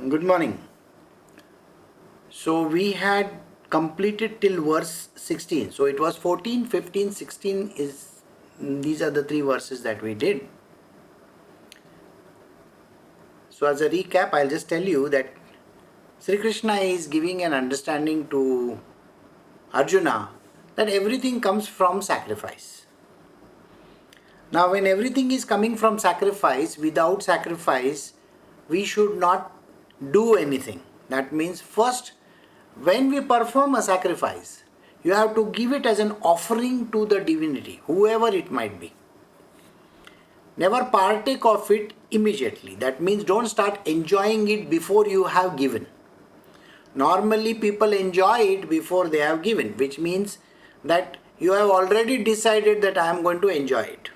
Good morning. So we had completed till verse 16. So it was 14, 15, 16 these are the three verses that we did. So as a recap, I'll just tell you that Shri Krishna is giving an understanding to Arjuna that everything comes from sacrifice. Now when everything is coming from sacrifice, without sacrifice, we should not do anything. That means first, when we perform a sacrifice, you have to give it as an offering to the divinity, whoever it might be. Never partake of it immediately. That means don't start enjoying it before you have given. Normally people enjoy it before they have given, which means that you have already decided that I am going to enjoy it.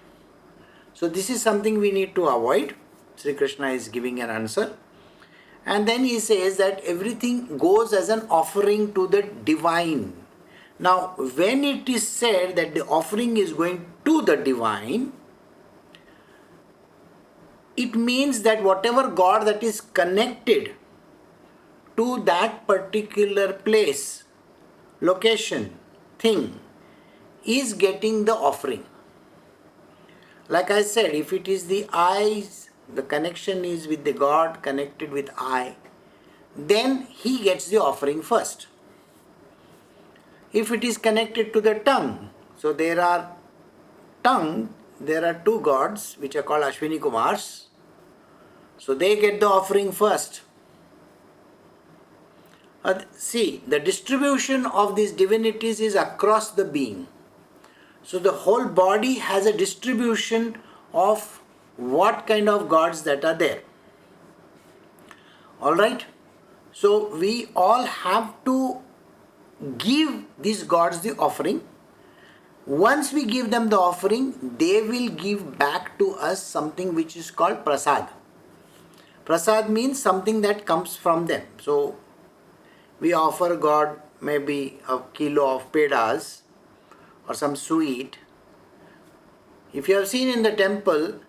So this is something we need to avoid. Shri Krishna is giving an answer. And then he says that everything goes as an offering to the divine. Now, when it is said that the offering is going to the divine, it means that whatever God that is connected to that particular place, location, thing, is getting the offering. Like I said, if it is the eyes, the connection is with the God connected with eye, then he gets the offering first. If it is connected to the tongue, so there are two gods which are called Ashwini Kumars, so they get the offering first. See, the distribution of these divinities is across the being. So the whole body has a distribution of what kind of gods that are there. Alright? So we all have to give these gods the offering. Once we give them the offering, they will give back to us something which is called prasad. Prasad means something that comes from them. So we offer God maybe a kilo of pedas or some sweet. If you have seen in the temple,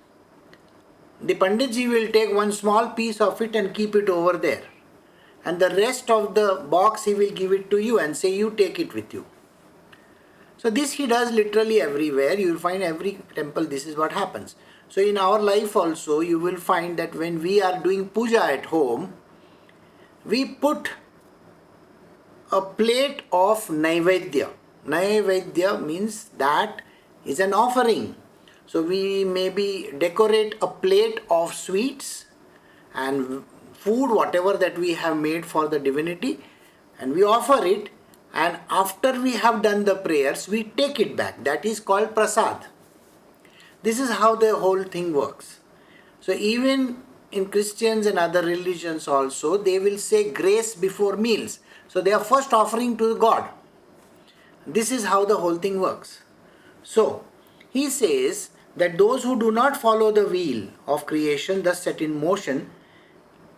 the Panditji will take one small piece of it and keep it over there. And the rest of the box he will give it to you and say, you take it with you. So this he does literally everywhere. You will find every temple this is what happens. So in our life also you will find that when we are doing puja at home, we put a plate of Naivedya. Naivedya means that is an offering. So we maybe decorate a plate of sweets and food, whatever that we have made for the divinity, and we offer it, and after we have done the prayers, we take it back. That is called prasad. This is how the whole thing works. So even in Christians and other religions also, they will say grace before meals. So they are first offering to God. This is how the whole thing works. So he says that those who do not follow the wheel of creation thus set in motion,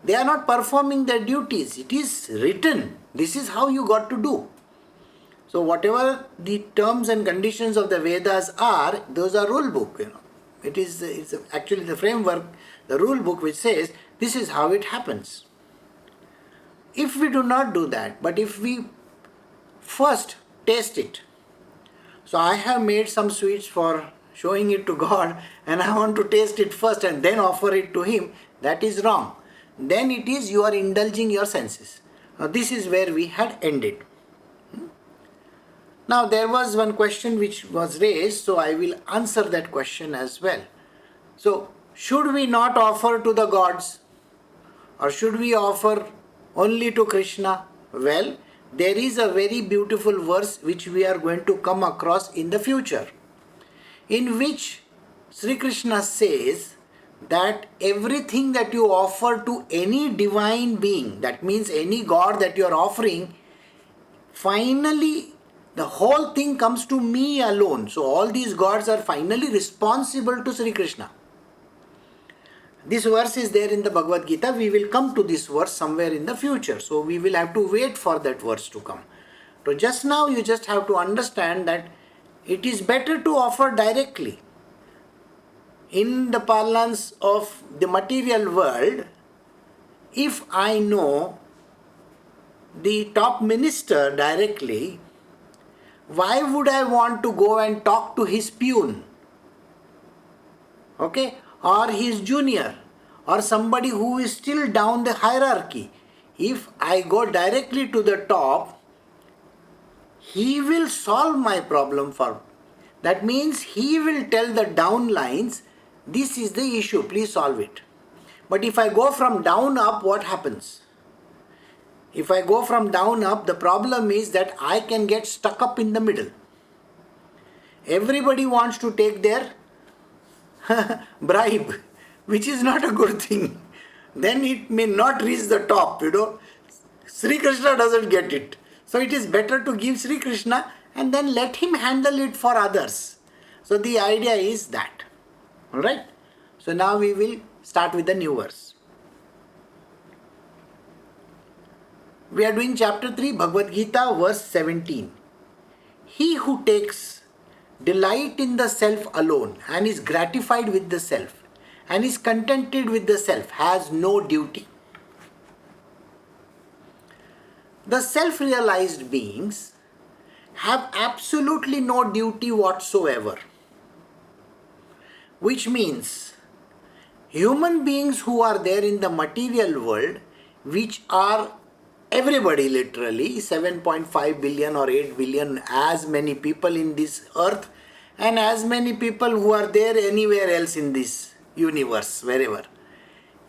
they are not performing their duties. It is written. This is how you got to do. So whatever the terms and conditions of the Vedas are, those are rule book. It's actually the framework, the rule book which says this is how it happens. If we do not do that, but if we first taste it. So I have made some sweets for showing it to God and I want to taste it first and then offer it to Him. That is wrong. Then it is you are indulging your senses. Now this is where we had ended. Now there was one question which was raised, so I will answer that question as well. So should we not offer to the gods or should we offer only to Krishna? Well, there is a very beautiful verse which we are going to come across in the future, in which Shri Krishna says that everything that you offer to any divine being, that means any god that you are offering, finally the whole thing comes to me alone. So all these gods are finally responsible to Shri Krishna. This verse is there in the Bhagavadgita. We will come to this verse somewhere in the future. So we will have to wait for that verse to come. So just now you just have to understand that it is better to offer directly. In the parlance of the material world, If I know the top minister directly, why would I want to go and talk to his peon? Okay? Or his junior, or somebody who is still down the hierarchy. If I go directly to the top, he will solve my problem for me. That means he will tell the downlines, this is the issue, please solve it. But if I go from down up, what happens? If I go from down up, the problem is that I can get stuck up in the middle. Everybody wants to take their bribe, which is not a good thing. Then it may not reach the top, Shri Krishna doesn't get it. So it is better to give Shri Krishna and then let him handle it for others. So the idea is that. Alright? So now we will start with the new verse. We are doing chapter 3, Bhagavadgita, verse 17. He who takes delight in the self alone and is gratified with the self and is contented with the self has no duty. The self-realized beings have absolutely no duty whatsoever. Which means human beings who are there in the material world, which are everybody literally, 7.5 billion or 8 billion, as many people in this earth and as many people who are there anywhere else in this universe, wherever.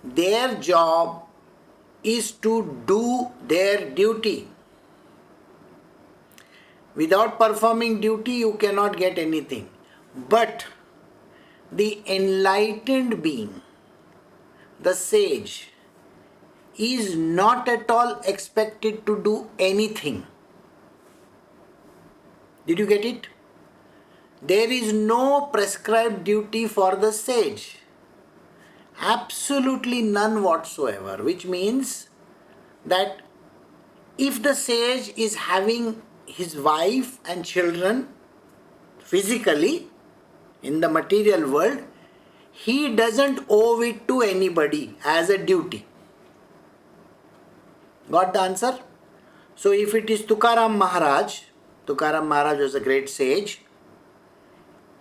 Their job is to do their duty. Without performing duty, you cannot get anything. But the enlightened being, the sage, is not at all expected to do anything. Did you get it? There is no prescribed duty for the sage. Absolutely none whatsoever. Which means that if the sage is having his wife and children physically in the material world, he doesn't owe it to anybody as a duty. Got the answer? So if it is Tukaram Maharaj was a great sage,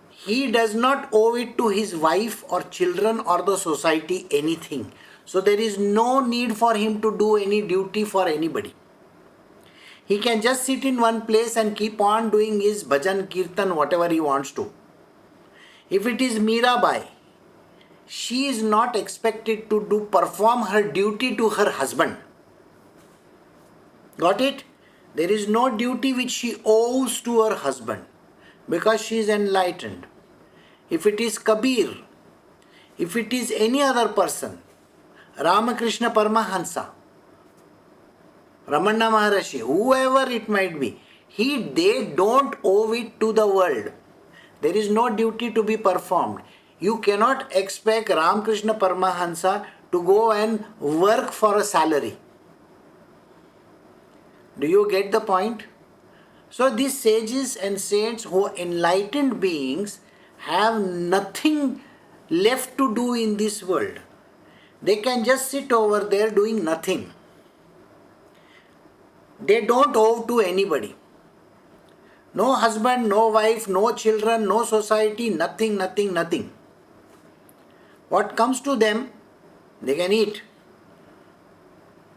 he does not owe it to his wife or children or the society anything. So there is no need for him to do any duty for anybody. He can just sit in one place and keep on doing his bhajan, kirtan, whatever he wants to. If it is Mirabai, she is not expected to perform her duty to her husband. Got it? There is no duty which she owes to her husband because she is enlightened. If it is Kabir, if it is any other person, Ramakrishna Paramahansa, Ramana Maharashi, whoever it might be, they don't owe it to the world. There is no duty to be performed. You cannot expect Ramakrishna Paramahansa to go and work for a salary. Do you get the point? So these sages and saints who are enlightened beings have nothing left to do in this world. They can just sit over there doing nothing. They don't owe to anybody. No husband, no wife, no children, no society, nothing. What comes to them, they can eat.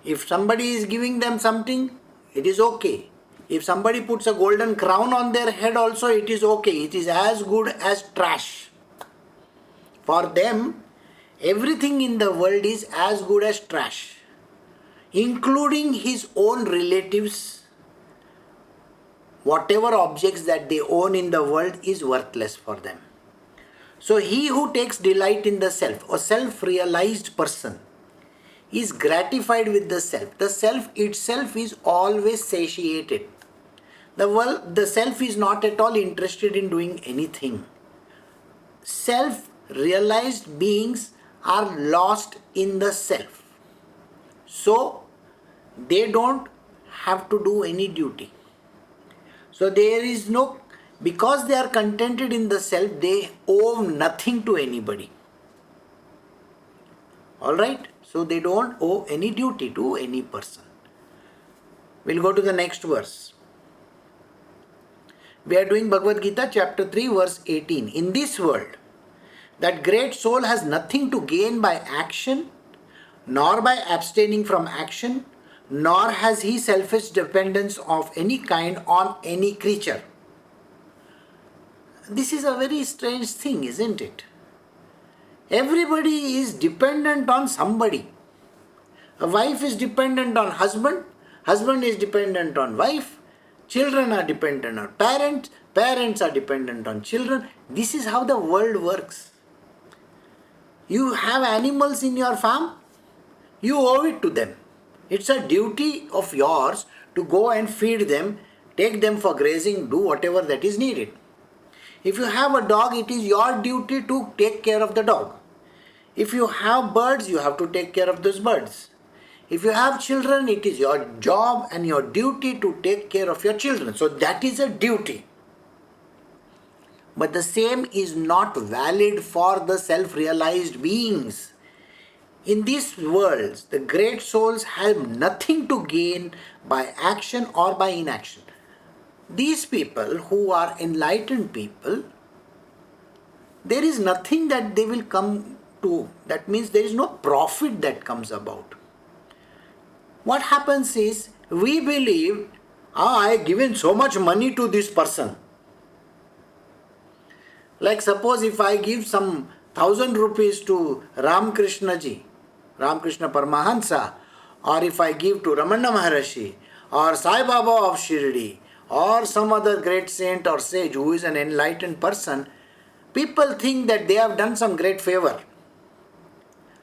If somebody is giving them something, it is okay. If somebody puts a golden crown on their head also, it is okay. It is as good as trash. For them, everything in the world is as good as trash, including his own relatives. Whatever objects that they own in the world is worthless for them. So he who takes delight in the self, or self-realized person, is gratified with the self. The self itself is always satiated. The self is not at all interested in doing anything. Self-realized beings are lost in the self. So they don't have to do any duty. So there is no, because they are contented in the self, they owe nothing to anybody. Alright? So they don't owe any duty to any person. We'll go to the next verse. We are doing Bhagavad Gita chapter 3 verse 18. In this world, that great soul has nothing to gain by action, nor by abstaining from action, nor has he selfish dependence of any kind on any creature. This is a very strange thing, isn't it? Everybody is dependent on somebody. A wife is dependent on husband, husband is dependent on wife, children are dependent on parents, parents are dependent on children. This is how the world works. You have animals in your farm, you owe it to them. It's a duty of yours to go and feed them, take them for grazing, do whatever that is needed. If you have a dog, it is your duty to take care of the dog. If you have birds, you have to take care of those birds. If you have children, it is your job and your duty to take care of your children. So that is a duty. But the same is not valid for the self-realized beings. In these worlds, the great souls have nothing to gain by action or by inaction. These people who are enlightened people, there is nothing that they will come to. That means there is no profit that comes about. What happens is, we believe, I have given so much money to this person. Like suppose if I give some 1,000 rupees to Krishna ji, Krishna Paramahansa, or if I give to Ramana Maharshi, or Sai Baba of Shirdi, or some other great saint or sage who is an enlightened person, people think that they have done some great favor.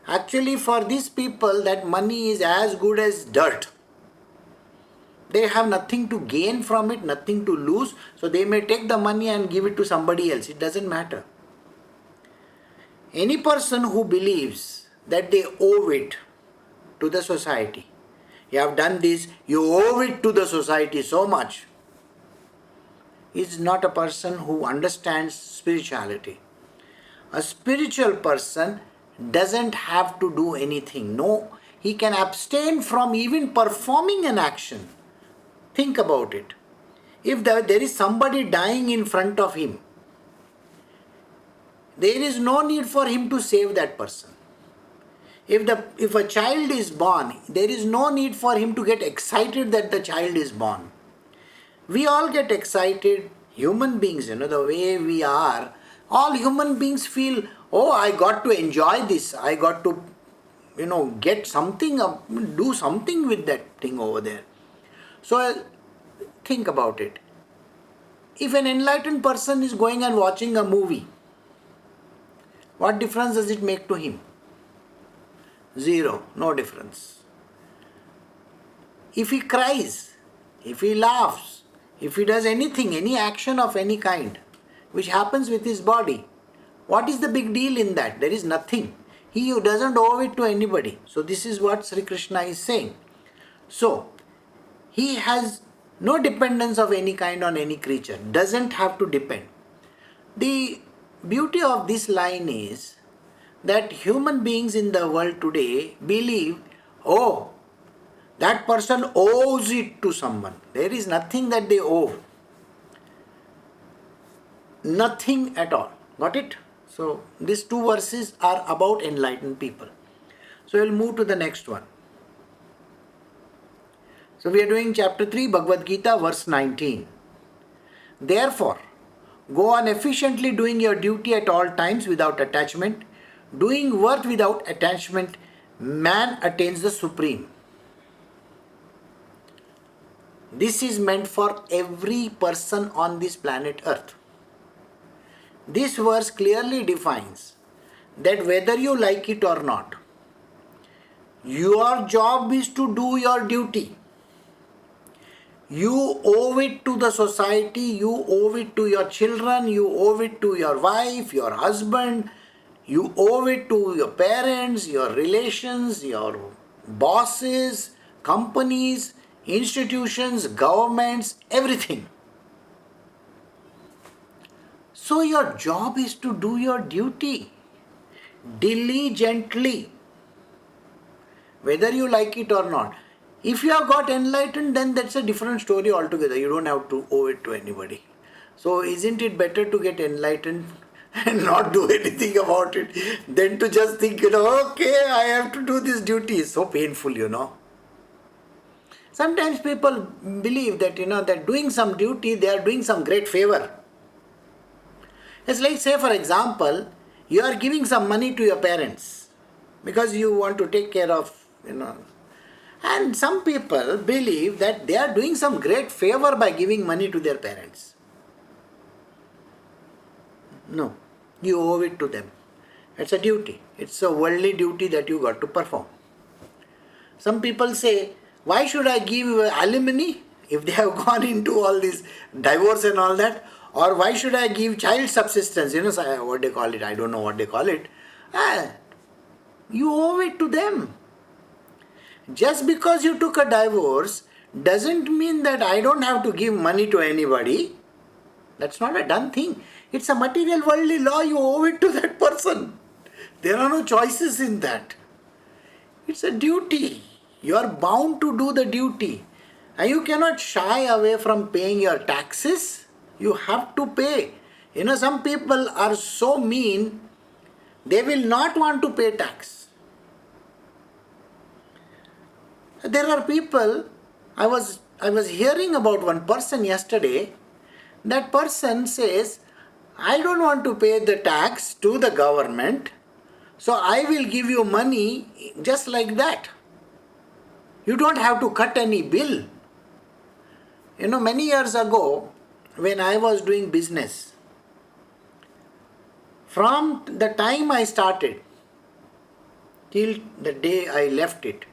Actually, for these people, that money is as good as dirt. They have nothing to gain from it, nothing to lose, so they may take the money and give it to somebody else. It doesn't matter. Any person who believes that they owe it to the society, you have done this, you owe it to the society so much, is not a person who understands spirituality. A spiritual person doesn't have to do anything. No, he can abstain from even performing an action. Think about it. If there is somebody dying in front of him, there is no need for him to save that person. If a child is born, there is no need for him to get excited that the child is born. We all get excited, human beings, the way we are, all human beings feel, oh, I got to enjoy this, I got to, get something, do something with that thing over there. So think about it. If an enlightened person is going and watching a movie, what difference does it make to him? Zero, no difference. If he cries, if he laughs, if he does anything, any action of any kind, which happens with his body, what is the big deal in that? There is nothing. He doesn't owe it to anybody. So this is what Shri Krishna is saying. So, he has no dependence of any kind on any creature, doesn't have to depend. The beauty of this line is that human beings in the world today believe, oh, that person owes it to someone. There is nothing that they owe. Nothing at all. Got it? So, these two verses are about enlightened people. So, we'll move to the next one. So, we are doing chapter 3, Bhagavad Gita, verse 19. Therefore, go on efficiently doing your duty at all times without attachment. Doing work without attachment, man attains the supreme. This is meant for every person on this planet Earth. This verse clearly defines that whether you like it or not, your job is to do your duty. You owe it to the society, you owe it to your children, you owe it to your wife, your husband, you owe it to your parents, your relations, your bosses, companies, institutions, governments, everything. So your job is to do your duty diligently. whether you like it or not. If you have got enlightened, then that's a different story altogether. You don't have to owe it to anybody. So isn't it better to get enlightened and not do anything about it than to just think, okay, I have to do this duty. It's so painful. Sometimes people believe that, that doing some duty, they are doing some great favor. It's like, say for example, you are giving some money to your parents because you want to take care of, And some people believe that they are doing some great favor by giving money to their parents. No, you owe it to them. It's a duty. It's a worldly duty that you got to perform. Some people say, why should I give alimony if they have gone into all this divorce and all that? Or why should I give child subsistence? What they call it, I don't know what they call it. You owe it to them. Just because you took a divorce doesn't mean that I don't have to give money to anybody. That's not a done thing. It's a material worldly law. You owe it to that person. There are no choices in that. It's a duty. You are bound to do the duty. And you cannot shy away from paying your taxes. You have to pay. Some people are so mean, they will not want to pay tax. There are people, I was hearing about one person yesterday. That person says, I don't want to pay the tax to the government, so I will give you money just like that. You don't have to cut any bill. Many years ago, when I was doing business, from the time I started till the day I left it,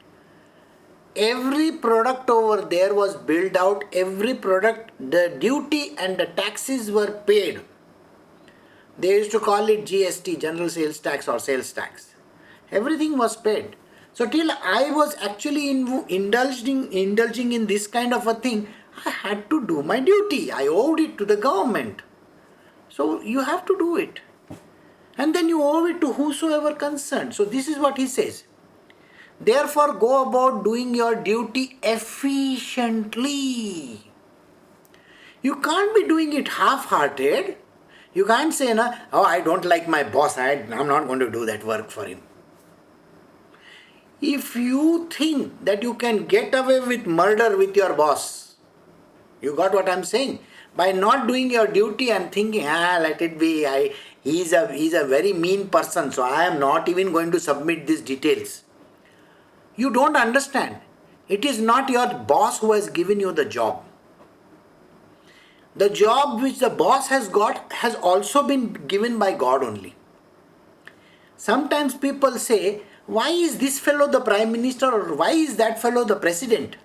every product over there was billed out, every product, the duty and the taxes were paid. They used to call it GST, General Sales Tax or Sales Tax. Everything was paid. So till I was actually indulging in this kind of a thing, I had to do my duty. I owed it to the government. So you have to do it. And then you owe it to whosoever concerned. So this is what he says. Therefore, go about doing your duty efficiently. You can't be doing it half-hearted. You can't say, I don't like my boss, I'm not going to do that work for him. If you think that you can get away with murder with your boss, you got what I'm saying? By not doing your duty and thinking, let it be, he's a very mean person, so I am not even going to submit these details. You don't understand. It is not your boss who has given you the job. The job which the boss has got has also been given by God only. Sometimes people say, why is this fellow the Prime Minister or why is that fellow the President?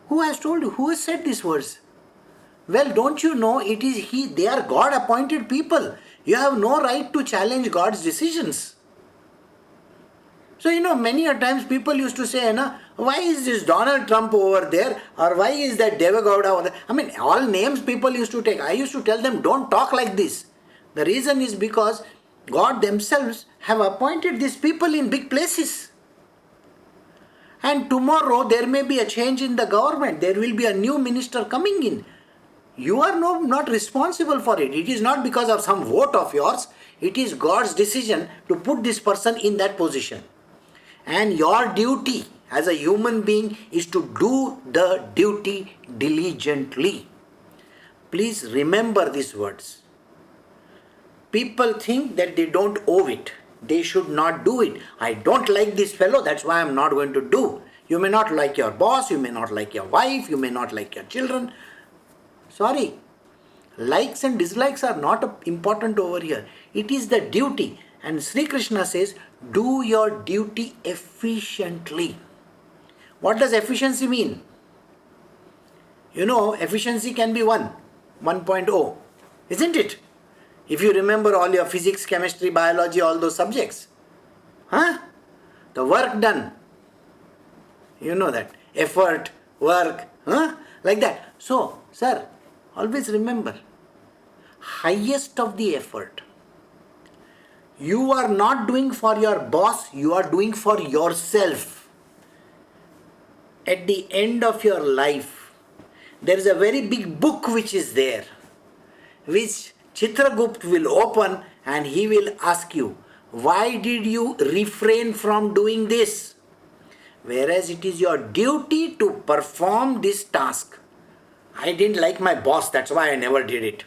Who has told you? Who has said these words? Well, don't you know it is they are God appointed people. You have no right to challenge God's decisions. So, many a times people used to say, why is this Donald Trump over there? Or why is that Devagowda over there? All names people used to take. I used to tell them, don't talk like this. The reason is because God themselves have appointed these people in big places. And tomorrow there may be a change in the government. There will be a new minister coming in. You are not responsible for it. It is not because of some vote of yours. It is God's decision to put this person in that position. And your duty as a human being is to do the duty diligently. Please remember these words. People think that they don't owe it. They should not do it. I don't like this fellow, that's why I'm not going to do. You may not like your boss, you may not like your wife, you may not like your children. Sorry. Likes and dislikes are not important over here. It is the duty. And Shri Krishna says, do your duty efficiently. What does efficiency mean? Efficiency can be 1.0, isn't it? If you remember all your physics, chemistry, biology, all those subjects. The work done. You know that. Effort, work, like that. So, sir, always remember, highest of the effort. You are not doing for your boss, you are doing for yourself. At the end of your life, there is a very big book which is there, which Chitragupt will open and he will ask you, why did you refrain from doing this? Whereas it is your duty to perform this task. I didn't like my boss, that's why I never did it.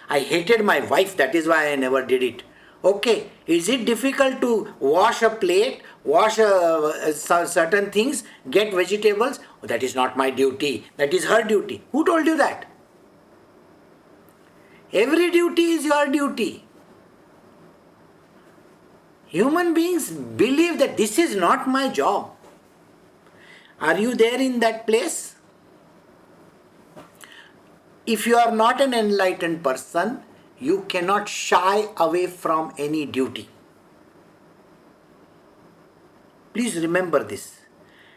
I hated my wife, that is why I never did it. Okay, is it difficult to wash a plate, wash certain things, get vegetables? Oh, that is not my duty, that is her duty. Who told you that? Every duty is your duty. Human beings believe that this is not my job. Are you there in that place? If you are not an enlightened person, you cannot shy away from any duty. Please remember this.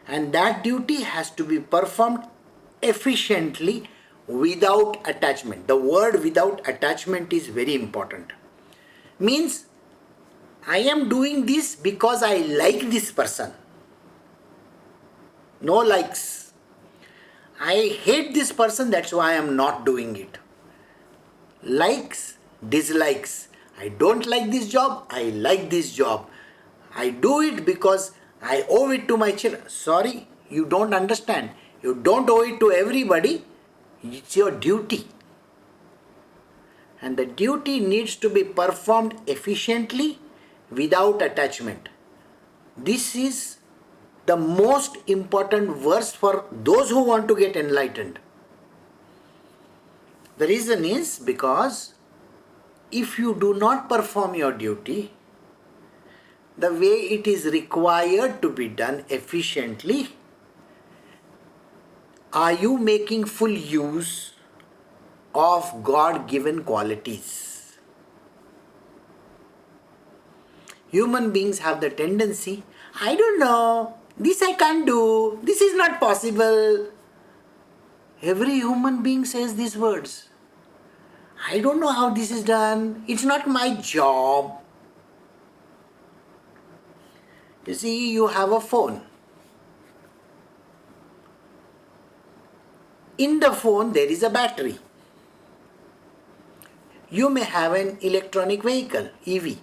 And that duty has to be performed efficiently without attachment. The word without attachment is very important. Means, I am doing this because I like this person. No likes. I hate this person, that's why I am not doing it. Likes, dislikes. I don't like this job, I like this job. I do it because I owe it to my children. Sorry, you don't understand. You don't owe it to everybody. It's your duty. And the duty needs to be performed efficiently without attachment. This is the most important verse for those who want to get enlightened. The reason is because if you do not perform your duty the way it is required to be done efficiently, are you making full use of God-given qualities? Human beings have the tendency, I don't know, this I can't do, this is not possible. Every human being says these words. I don't know how this is done, it's not my job. You see, you have a phone. In the phone there is a battery. You may have an electronic vehicle, EV.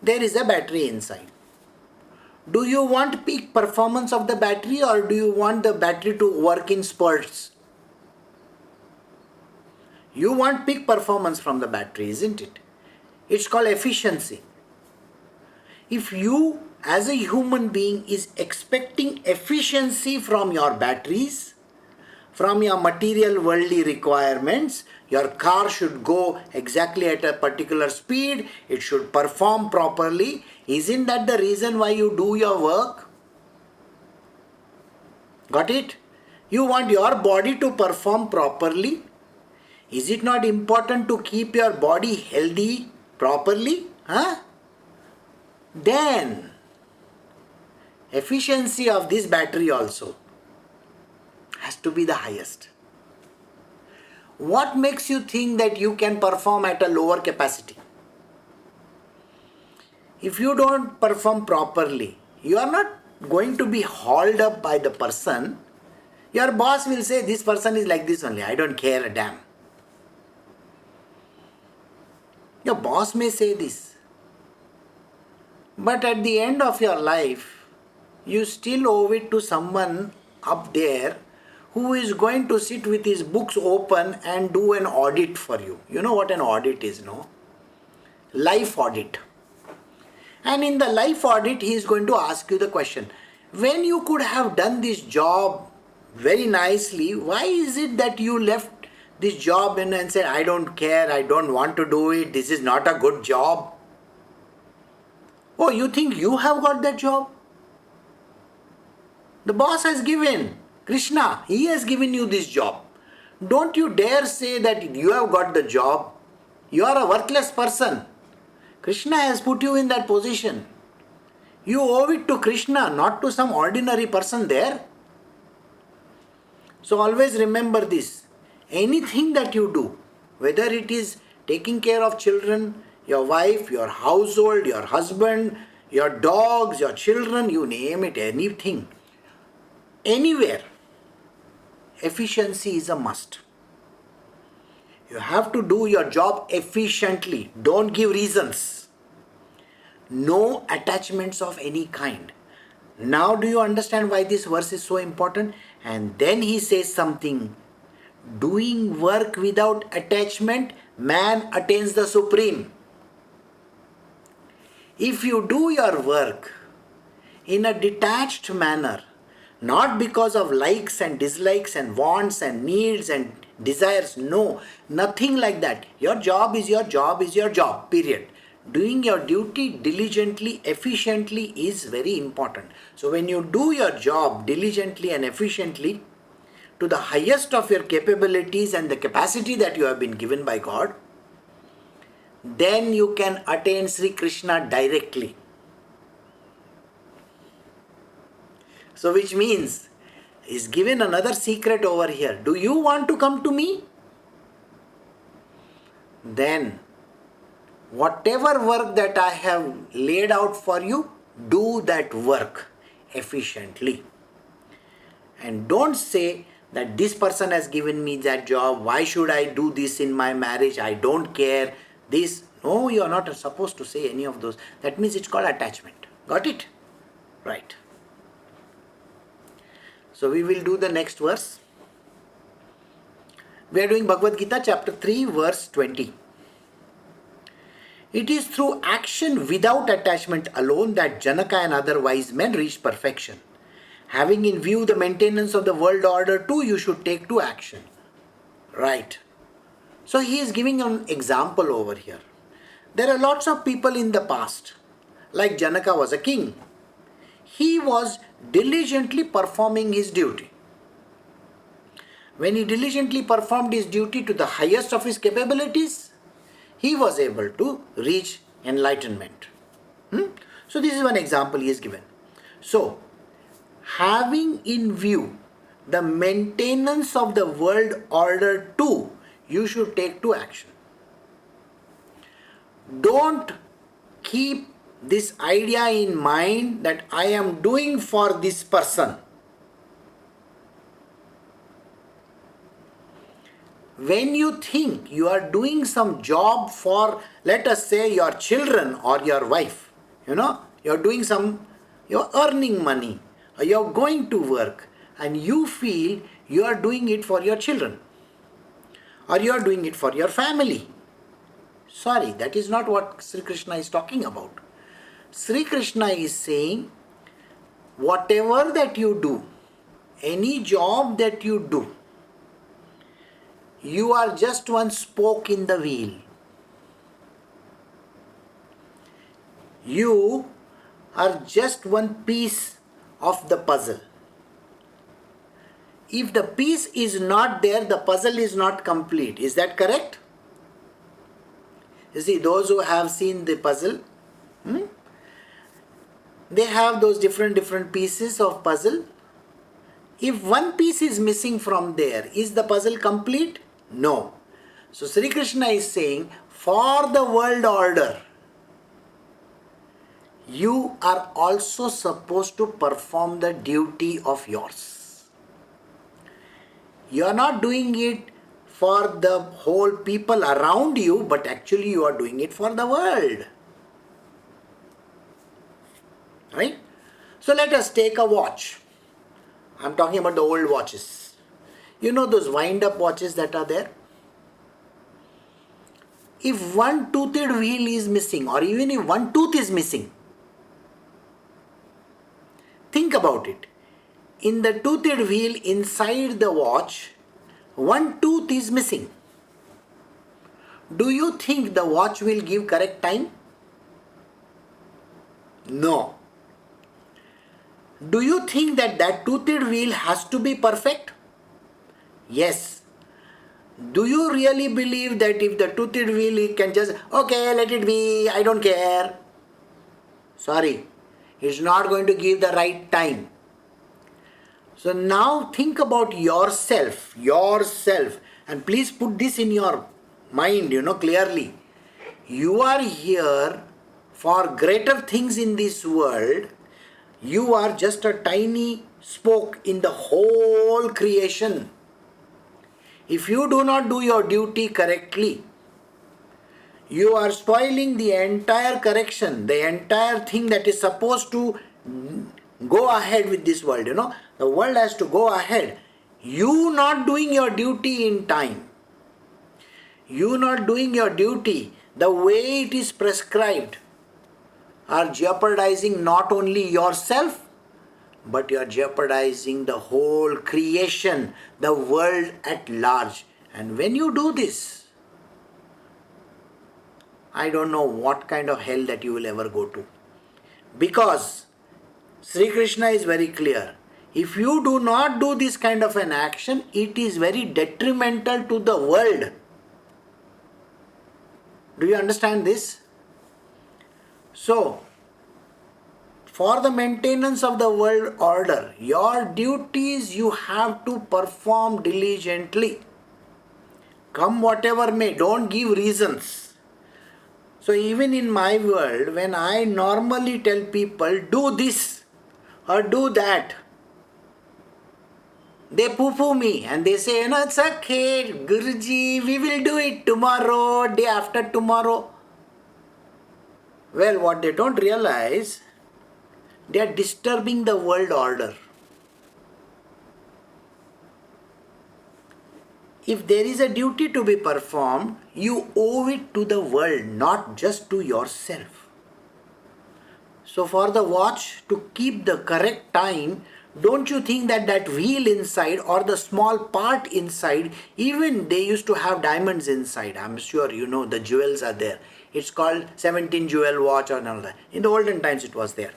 There is a battery inside. Do you want peak performance of the battery or do you want the battery to work in spurts? You want peak performance from the battery, isn't it? It's called efficiency. If you as a human being is expecting efficiency from your batteries, from your material worldly requirements, your car should go exactly at a particular speed, it should perform properly. Isn't that the reason why you do your work? Got it? You want your body to perform properly. Is it not important to keep your body healthy properly? Then, efficiency of this battery also has to be the highest. What makes you think that you can perform at a lower capacity? If you don't perform properly, you are not going to be hauled up by the person. Your boss will say, this person is like this only, I don't care a damn. Your boss may say this. But at the end of your life, you still owe it to someone up there who is going to sit with his books open and do an audit for you. You know what an audit is, no? Life audit. And in the life audit, he is going to ask you the question, when you could have done this job very nicely, why is it that you left this job and said, I don't care, I don't want to do it, this is not a good job? Oh, you think you have got that job? The boss has given, Krishna, he has given you this job. Don't you dare say that you have got the job. You are a worthless person. Krishna has put you in that position. You owe it to Krishna, not to some ordinary person there. So always remember this. Anything that you do, whether it is taking care of children, Your wife, your household, your husband, your dogs, your children, you name it, anything. Anywhere, efficiency is a must. You have to do your job efficiently. Don't give reasons. No attachments of any kind. Now do you understand why this verse is so important? And then he says something. Doing work without attachment, man attains the supreme. If you do your work in a detached manner, not because of likes and dislikes and wants and needs and desires, no, nothing like that. Your job is your job is your job, period. Doing your duty diligently, efficiently is very important. So when you do your job diligently and efficiently to the highest of your capabilities and the capacity that you have been given by God, then you can attain Shri Krishna directly. So which means, he's given another secret over here. Do you want to come to me? Then, whatever work that I have laid out for you, do that work efficiently. And don't say that this person has given me that job, why should I do this in my marriage, I don't care, this. No, you are not supposed to say any of those. That means it's called attachment. Got it? Right. So we will do the next verse. We are doing Bhagavadgita chapter 3 verse 20. It is through action without attachment alone that Janaka and other wise men reached perfection. Having in view the maintenance of the world order too, you should take to action. Right. So he is giving an example over here. There are lots of people in the past, like Janaka was a king. He was diligently performing his duty. When he diligently performed his duty to the highest of his capabilities, he was able to reach enlightenment. So this is one example he is given. So, having in view the maintenance of the world order too, you should take to action. Don't keep this idea in mind that I am doing for this person. When you think you are doing some job for, let us say, your children or your wife, you're doing you're earning money, or you're going to work, and you feel you are doing it for your children, or you are doing it for your family. Sorry, that is not what Shri Krishna is talking about. Shri Krishna is saying, whatever that you do, any job that you do, you are just one spoke in the wheel. You are just one piece of the puzzle. If the piece is not there, the puzzle is not complete. Is that correct? You see, those who have seen the puzzle, they have those different pieces of puzzle. If one piece is missing from there, is the puzzle complete? No. So Shri Krishna is saying, for the world order, you are also supposed to perform the duty of yours. You are not doing it for the whole people around you, but actually you are doing it for the world. Right? So let us take a watch. I am talking about the old watches. You know those wind-up watches that are there? If one toothed wheel is missing, or even if one tooth is missing, think about it. In the toothed wheel inside the watch, one tooth is missing. Do you think the watch will give correct time? No. Do you think that toothed wheel has to be perfect? Yes. Do you really believe that if the toothed wheel can just, okay, let it be, I don't care? Sorry, it's not going to give the right time. So now think about yourself, and please put this in your mind, clearly. You are here for greater things in this world. You are just a tiny spoke in the whole creation. If you do not do your duty correctly, you are spoiling the entire correction, the entire thing that is supposed to go ahead with this world. The world has to go ahead. You not doing your duty in time, you not doing your duty the way it is prescribed, are jeopardizing not only yourself, but you are jeopardizing the whole creation, the world at large. And when you do this, I don't know what kind of hell that you will ever go to. Because Shri Krishna is very clear. If you do not do this kind of an action, it is very detrimental to the world. Do you understand this? So, for the maintenance of the world order, your duties you have to perform diligently. Come whatever may, don't give reasons. So even in my world, when I normally tell people, do this or do that, they poo-poo me and they say, it's okay, Guruji, we will do it tomorrow, day after tomorrow. Well, what they don't realize, they are disturbing the world order. If there is a duty to be performed, you owe it to the world, not just to yourself. So for the watch to keep the correct time, don't you think that wheel inside or the small part inside, even they used to have diamonds inside. I'm sure you know the jewels are there. It's called 17 jewel watch or all that. In the olden times it was there.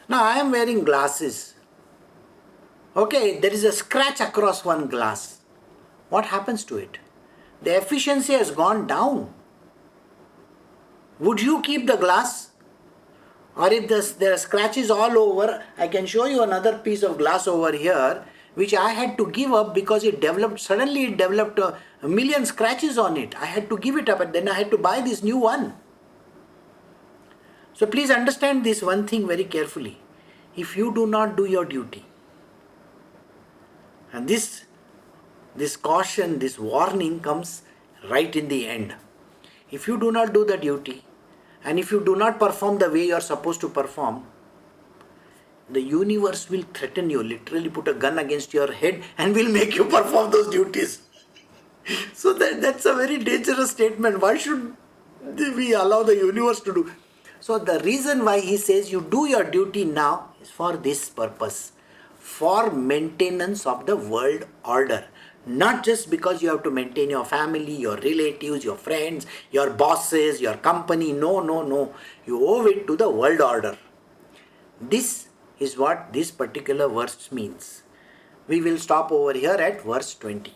Now I am wearing glasses. Okay, there is a scratch across one glass. What happens to it? The efficiency has gone down. Would you keep the glass? Or if there are scratches all over, I can show you another piece of glass over here, which I had to give up because suddenly it developed a million scratches on it. I had to give it up and then I had to buy this new one. So please understand this one thing very carefully. If you do not do your duty, and this caution, this warning comes right in the end. If you do not do the duty, and if you do not perform the way you are supposed to perform, the universe will threaten you, literally put a gun against your head and will make you perform those duties. So that's a very dangerous statement. Why should we allow the universe to do? So the reason why he says you do your duty now is for this purpose, for maintenance of the world order. Not just because you have to maintain your family, your relatives, your friends, your bosses, your company. No. You owe it to the world order. This is what this particular verse means. We will stop over here at verse 20.